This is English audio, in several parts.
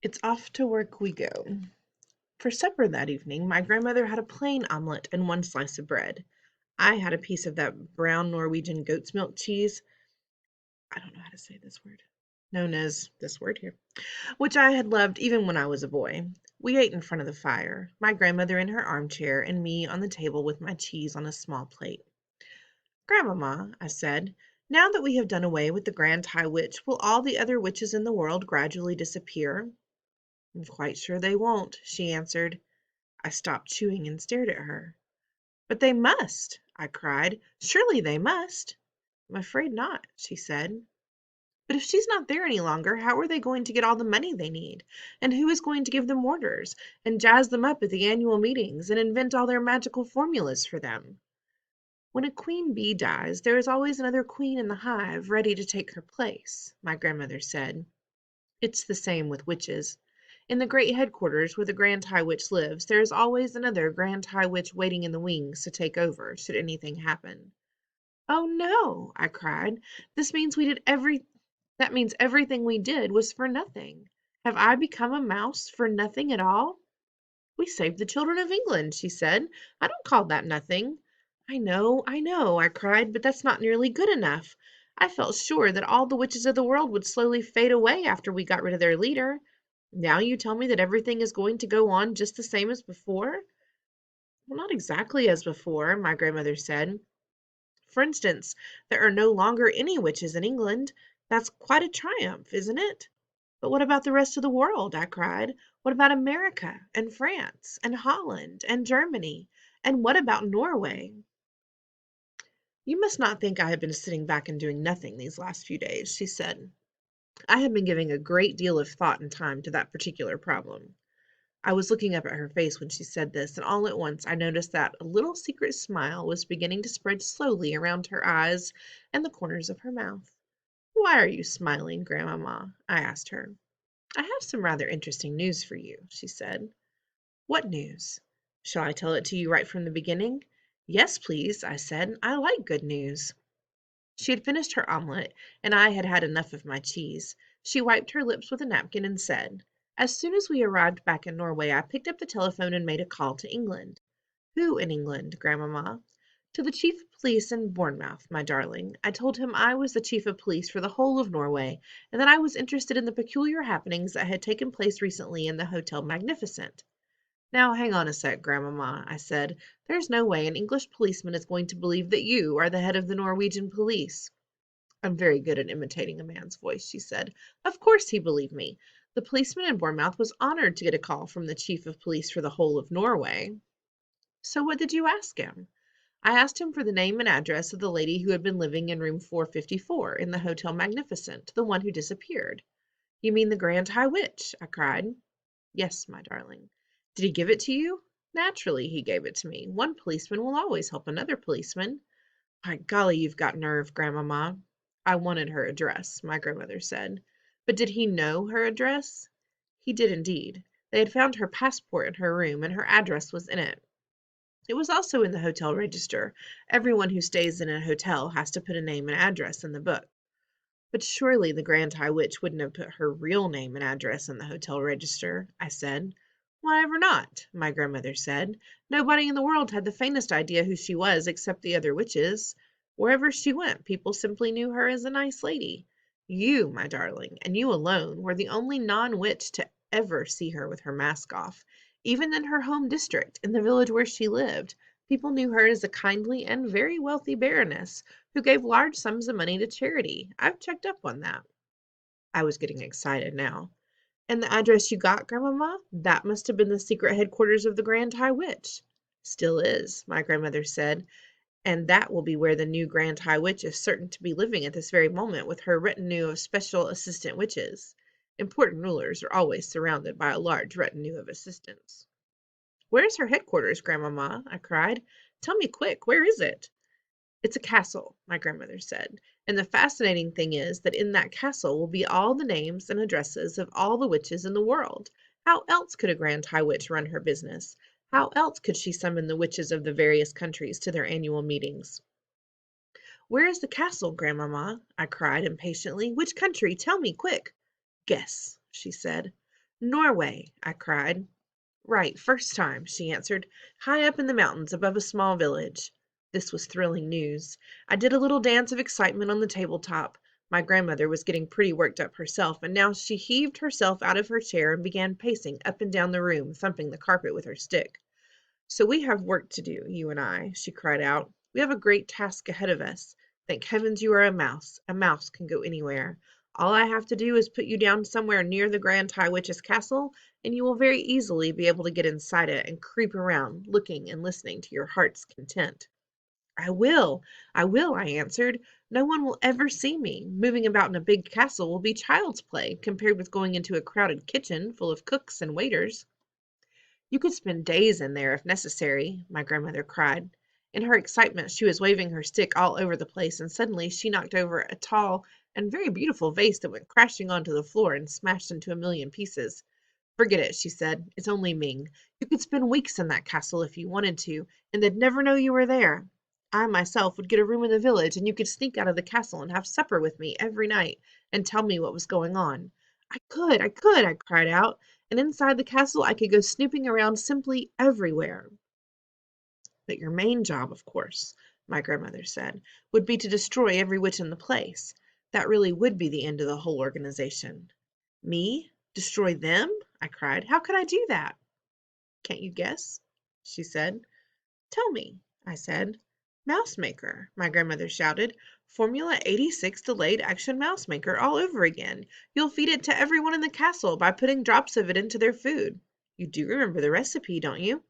It's off to work we go. For supper that evening, my grandmother had a plain omelet and one slice of bread. I had a piece of that brown Norwegian goat's milk cheese. I don't know how to say this word. Known as this word here, which I had loved even when I was a boy. We ate in front of the fire, my grandmother in her armchair and me on the table with my cheese on a small plate. Grandmamma, I said, now that we have done away with the Grand High Witch, will all the other witches in the world gradually disappear? I'm quite sure they won't, she answered. I stopped chewing and stared at her. But they must, I cried. Surely they must. I'm afraid not, she said. But if she's not there any longer, how are they going to get all the money they need? And who is going to give them orders, and jazz them up at the annual meetings, and invent all their magical formulas for them? When a queen bee dies, there is always another queen in the hive ready to take her place, my grandmother said. It's the same with witches. In the great headquarters where the Grand High Witch lives, there is always another Grand High Witch waiting in the wings to take over, should anything happen. Oh no, I cried. This means we did every that means everything we did was for nothing. Have I become a mouse for nothing at all? We saved the children of England, she said. I don't call that nothing. I know, I cried, but that's not nearly good enough. I felt sure that all the witches of the world would slowly fade away after we got rid of their leader. Now you tell me that everything is going to go on just the same as before? Well, not exactly as before, my grandmother said. For instance, there are no longer any witches in England. That's quite a triumph, isn't it? But what about the rest of the world? I cried. What about America and France and Holland and Germany? And what about Norway? You must not think I have been sitting back and doing nothing these last few days, she said. I have been giving a great deal of thought and time to that particular problem. I was looking up at her face when she said this, and all at once I noticed that a little secret smile was beginning to spread slowly around her eyes and the corners of her mouth. Why are you smiling, Grandmamma? I asked her. I have some rather interesting news for you, she said. What news? Shall I tell it to you right from the beginning? Yes, please, I said. I like good news. She had finished her omelet, and I had had enough of my cheese. She wiped her lips with a napkin and said, as soon as we arrived back in Norway, I picked up the telephone and made a call to England. Who in England, Grandmamma? To the chief of police in Bournemouth, my darling. I told him I was the chief of police for the whole of Norway, and that I was interested in the peculiar happenings that had taken place recently in the Hotel Magnificent. Now, hang on a sec, Grandmamma, I said. There's no way an English policeman is going to believe that you are the head of the Norwegian police. I'm very good at imitating a man's voice, she said. Of course he believed me. The policeman in Bournemouth was honored to get a call from the chief of police for the whole of Norway. So what did you ask him? I asked him for the name and address of the lady who had been living in room 454 in the Hotel Magnificent, the one who disappeared. You mean the Grand High Witch? I cried. Yes, my darling. Did he give it to you? Naturally, he gave it to me. One policeman will always help another policeman. By golly, you've got nerve, Grandmamma. I wanted her address, my grandmother said. But did he know her address? He did indeed. They had found her passport in her room, and her address was in it. It was also in the hotel register. Everyone who stays in a hotel has to put a name and address in the book. But surely the Grand High Witch wouldn't have put her real name and address in the hotel register, I said. Why ever not? My grandmother said. Nobody in the world had the faintest idea who she was except the other witches. Wherever she went, people simply knew her as a nice lady. You, my darling, and you alone, were the only non-witch to ever see her with her mask off. Even in her home district, in the village where she lived, people knew her as a kindly and very wealthy baroness who gave large sums of money to charity. I've checked up on that. I was getting excited now. And the address you got, Grandmamma? That must have been the secret headquarters of the Grand High Witch. Still is, my grandmother said, and that will be where the new Grand High Witch is certain to be living at this very moment with her retinue of special assistant witches. Important rulers are always surrounded by a large retinue of assistants. Where's her headquarters, Grandmamma? I cried. Tell me quick, where is it? It's a castle, my grandmother said, and the fascinating thing is that in that castle will be all the names and addresses of all the witches in the world. How else could a Grand High Witch run her business? How else could she summon the witches of the various countries to their annual meetings? Where is the castle, Grandmamma? I cried impatiently. Which country? Tell me, quick. Guess, she said. Norway, I cried. Right, first time, she answered, high up in the mountains above a small village. This was thrilling news. I did a little dance of excitement on the tabletop. My grandmother was getting pretty worked up herself, and now she heaved herself out of her chair and began pacing up and down the room, thumping the carpet with her stick. So we have work to do, you and I, she cried out. We have a great task ahead of us. Thank heavens you are a mouse. A mouse can go anywhere. All I have to do is put you down somewhere near the Grand High Witch's castle, and you will very easily be able to get inside it and creep around, looking and listening to your heart's content. I will, I answered. No one will ever see me. Moving about in a big castle will be child's play compared with going into a crowded kitchen full of cooks and waiters. You could spend days in there if necessary, my grandmother cried. In her excitement, she was waving her stick all over the place, and suddenly she knocked over a tall and very beautiful vase that went crashing onto the floor and smashed into a million pieces. Forget it, she said. It's only Ming. You could spend weeks in that castle if you wanted to, and they'd never know you were there. I myself would get a room in the village, and you could sneak out of the castle and have supper with me every night and tell me what was going on. I cried out, and inside the castle I could go snooping around simply everywhere. But your main job, of course, my grandmother said, would be to destroy every witch in the place. That really would be the end of the whole organization. Me? Destroy them? I cried. How could I do that? Can't you guess? She said. Tell me, I said. Mouse Maker, my grandmother shouted. Formula 86 delayed action Mouse Maker all over again. You'll feed it to everyone in the castle by putting drops of it into their food. You do remember the recipe, don't you?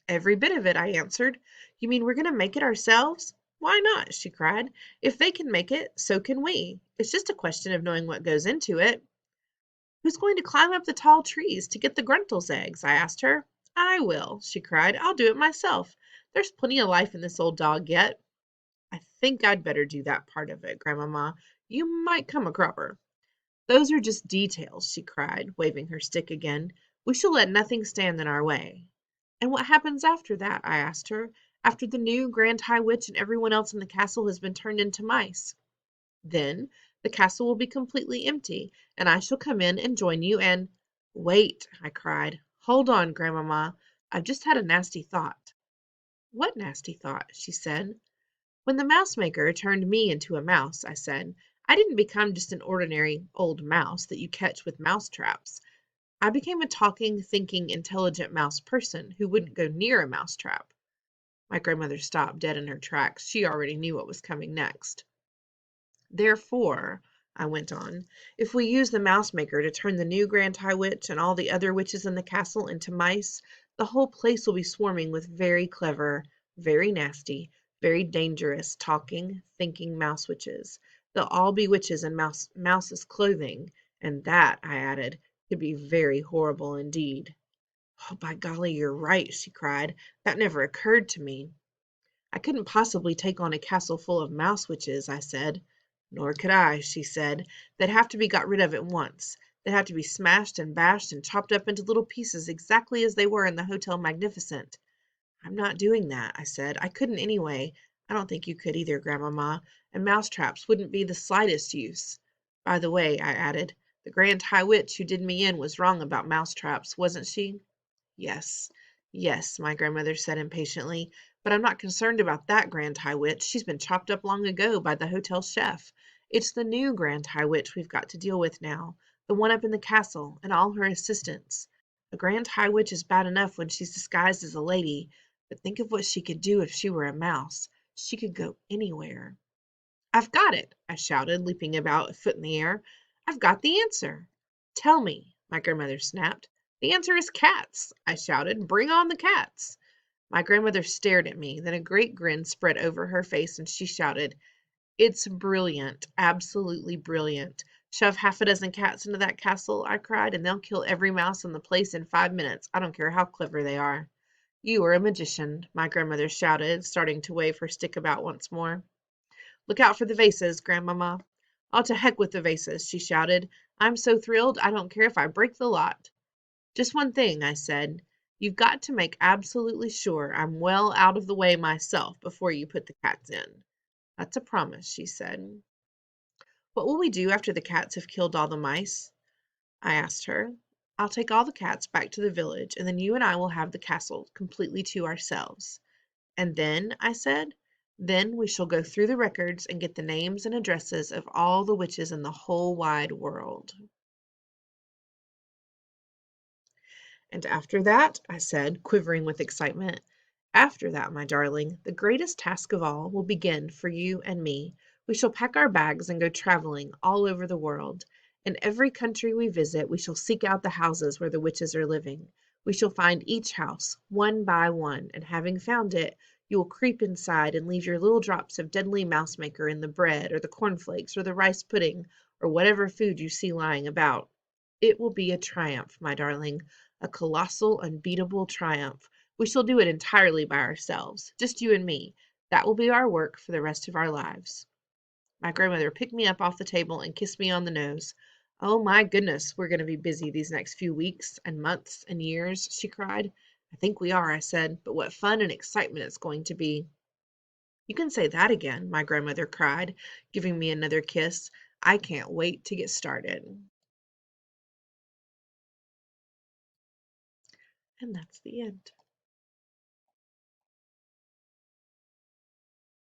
Every bit of it, I answered. You mean we're going to make it ourselves? Why not? She cried. If they can make it, so can we. It's just a question of knowing what goes into it. Who's going to climb up the tall trees to get the Gruntle's eggs? I asked her. I will, she cried. I'll do it myself. There's plenty of life in this old dog yet. I think I'd better do that part of it, Grandmama. You might come a cropper. Those are just details, she cried, waving her stick again. We shall let nothing stand in our way. And what happens after that? I asked her. After the new Grand High Witch and everyone else in the castle has been turned into mice. Then the castle will be completely empty, and I shall come in and join you and wait, I cried. Hold on, Grandmama. I've just had a nasty thought. What nasty thought? She said. When the mouse maker turned me into a mouse, I said, I didn't become just an ordinary old mouse that you catch with mouse traps. I became a talking, thinking, intelligent mouse person who wouldn't go near a mouse trap. My grandmother stopped dead in her tracks. She already knew what was coming next. Therefore, I went on, if we use the mouse maker to turn the new Grand High Witch and all the other witches in the castle into mice, the whole place will be swarming with very clever, very nasty, very dangerous talking, thinking mouse witches. They'll all be witches in mouse's clothing, and that, I added, could be very horrible indeed. Oh, by golly, you're right, she cried. That never occurred to me. I couldn't possibly take on a castle full of mouse witches, I said. Nor could I, she said. They'd have to be got rid of at once. They'd have to be smashed and bashed and chopped up into little pieces exactly as they were in the Hotel Magnificent. I'm not doing that, I said. I couldn't anyway. I don't think you could either, Grandmama, and mouse traps wouldn't be the slightest use. By the way, I added, the Grand High Witch who did me in was wrong about mouse traps, wasn't she? Yes, yes, my grandmother said impatiently, but I'm not concerned about that Grand High Witch. She's been chopped up long ago by the hotel chef. It's the new Grand High Witch we've got to deal with now, the one up in the castle, and all her assistants. A Grand High Witch is bad enough when she's disguised as a lady, but think of what she could do if she were a mouse. She could go anywhere. I've got it, I shouted, leaping about, a foot in the air. I've got the answer. Tell me, my grandmother snapped. The answer is cats, I shouted. Bring on the cats. My grandmother stared at me, then a great grin spread over her face, and she shouted, It's brilliant, absolutely brilliant. Shove half a dozen cats into that castle, I cried, and they'll kill every mouse in the place in 5 minutes. I don't care how clever they are. You are a magician, my grandmother shouted, starting to wave her stick about once more. Look out for the vases, Grandmama. Oh, to heck with the vases, she shouted. I'm so thrilled, I don't care if I break the lot. Just one thing, I said. You've got to make absolutely sure I'm well out of the way myself before you put the cats in. That's a promise, she said. What will we do after the cats have killed all the mice? I asked her. I'll take all the cats back to the village, and then you and I will have the castle completely to ourselves. And then, I said, then we shall go through the records and get the names and addresses of all the witches in the whole wide world. And after that, I said, quivering with excitement, after that, my darling, the greatest task of all will begin for you and me. We shall pack our bags and go traveling all over the world. In every country we visit, we shall seek out the houses where the witches are living. We shall find each house, one by one, and having found it, you will creep inside and leave your little drops of deadly mouse maker in the bread or the cornflakes or the rice pudding or whatever food you see lying about. It will be a triumph, my darling, a colossal, unbeatable triumph. We shall do it entirely by ourselves, just you and me. That will be our work for the rest of our lives. My grandmother picked me up off the table and kissed me on the nose. Oh my goodness, we're going to be busy these next few weeks and months and years, she cried. I think we are, I said, but what fun and excitement it's going to be. You can say that again, my grandmother cried, giving me another kiss. I can't wait to get started. And that's the end.